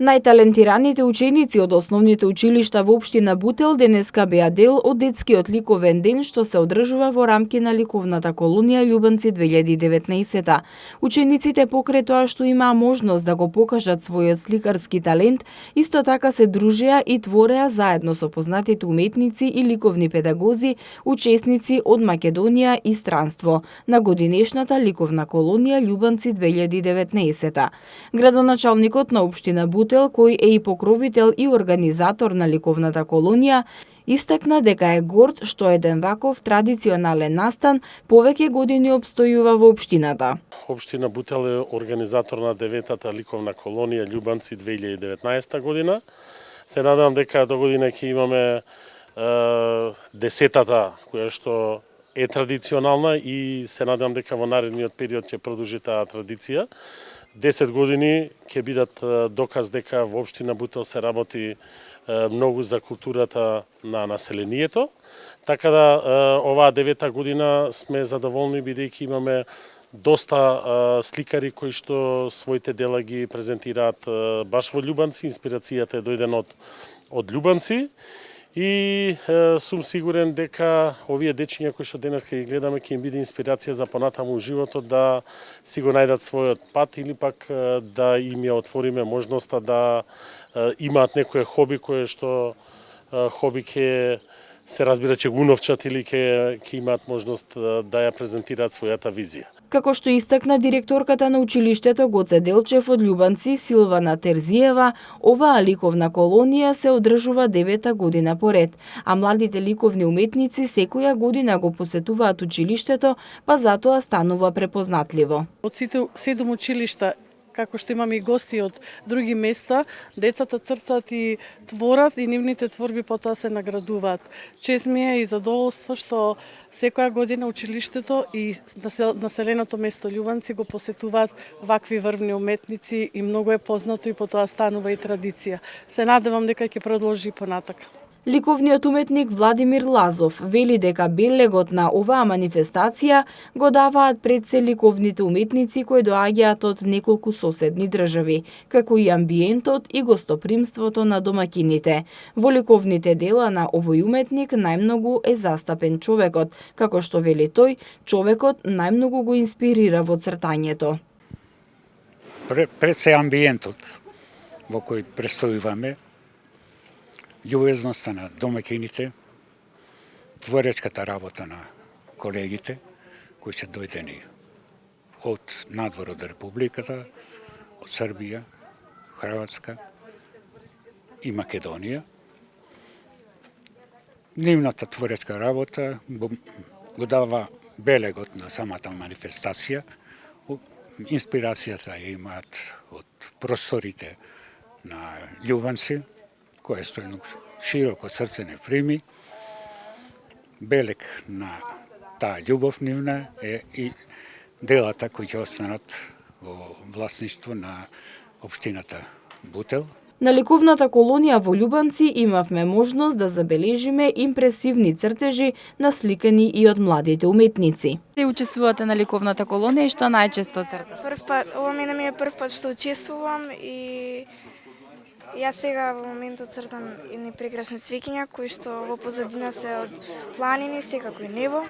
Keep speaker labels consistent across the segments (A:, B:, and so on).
A: Најталентираните ученици од основните училишта во општина Бутел денеска беа дел од детскиот ликовен ден што се одржува во рамки на ликовната колонија Љубанци 2019. Учениците покрај тоа што имаа можност да го покажат својот сликарски талент, исто така се дружеа и твореа заедно со познатите уметници и ликовни педагози, учесници од Македонија и странство на годинешната ликовна колонија Љубанци 2019. Градоначалникот на општина Бутел, кој е и покровител и организатор на ликовната колонија, истакна дека е горд што еден ваков традиционален настан повеќе години обстојува во општината.
B: Општина Бутел е организатор на 9-та ликовна колонија Љубанци 2019 година. Се надевам дека до година ќе имаме 10-та, која што е традиционална и се надевам дека во наредниот период ќе продолжи таа традиција. 10 години ќе бидат доказ дека во општина Бутел се работи многу за културата на населението. Така да оваа 9-та година сме задоволни бидејќи имаме доста сликари кои што своите дела ги презентираат баш во Љубанци. Инспирацијата е дојдена од Љубанци. И сум сигурен дека овие дечиња кои што денес ги гледаме ќе им биде инспирација за понатаму животот да си го најдат својот пат или пак да им ја отвориме можноста да имаат некое хоби кое што хоби ќе се разбира ќе го уновчат или ќе имаат можност да ја презентираат својата визија.
A: Како што истакна директорката на училиштето Гоце Делчев од Љубанци Силвана Терзиева, оваа ликовна колонија се одржува 9-та година поред, а младите ликовни уметници секоја година го посетуваат училиштето, па затоа станува препознатливо.
C: Од сите 7 училишта, како што имаме и гости од други места, децата цртат и творат и нивните творби потоа се наградуваат. Чест ми е и задоволство што секоја година училиштето и населеното место Љубанци го посетуваат вакви врвни уметници и многу е познато и потоа станува и традиција. Се надевам дека ќе продолжи и понатака.
A: Ликовниот уметник Владимир Лазов вели дека белегот на оваа манифестација го даваат пред се ликовните уметници кои доаѓаат од неколку соседни држави, како и амбиентот и гостопримството на домаќините. Во ликовните дела на овој уметник најмногу е застапен човекот, како што вели тој, човекот најмногу го инспирира во цртањето.
D: Пред се амбиентот во кој престојуваме, љубезноста на домаќините, творечката работа на колегите кои се дојдени од надвор од Републиката, од Србија, Хрватска и Македонија. Нивната творечка работа го дава белегот на самата манифестација. Инспирацијата ја имаат од просторите на Љубанци, кој што едно широко срце не прими. Белег на таа љубов нивна е и делата кои ќе останат во власништво на општината Бутел.
A: На ликовната колонија во Љубанци имавме можност да забележиме импресивни цртежи насликани и од младите уметници.
E: Се учествувате на ликовната колонија и што најчесто цртате?
F: Прв пат, ова мене ми е прв пат што учествувам и јас сега во моментот цртам едни прекрасни цвеќиња кои што во позадина се од планини, секако и небо.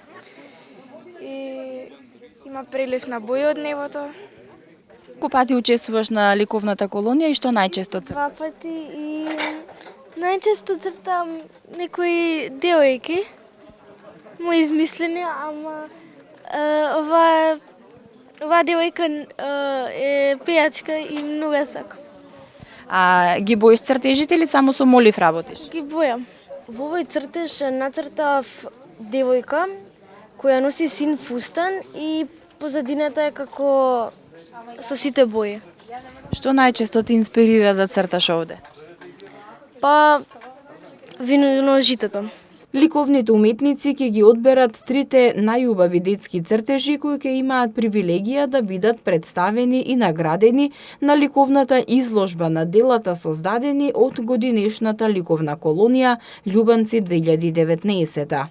F: И има прелив на боја од небото.
E: Колку пати учествуваш на ликовната колонија и што најчесто црташ?
F: 2 пати и најчесто цртам некои девојки, мои измислени, ама оваа девојка е пејачка и многу ја сакам.
E: А ги боиш цртежите или само со молив работиш?
F: Ги бојам.
G: Во овој цртеж нацртав девојка која носи син фустан и позадината е како со сите бои.
E: Што најчесто те инспирира да црташ овде?
G: Па виножитото.
A: Ликовните уметници ќе ги одберат 3 најубави детски цртежи кои ќе имаат привилегија да бидат представени и наградени на ликовната изложба на делата создадени од годинешната ликовна колонија Љубанци 2019.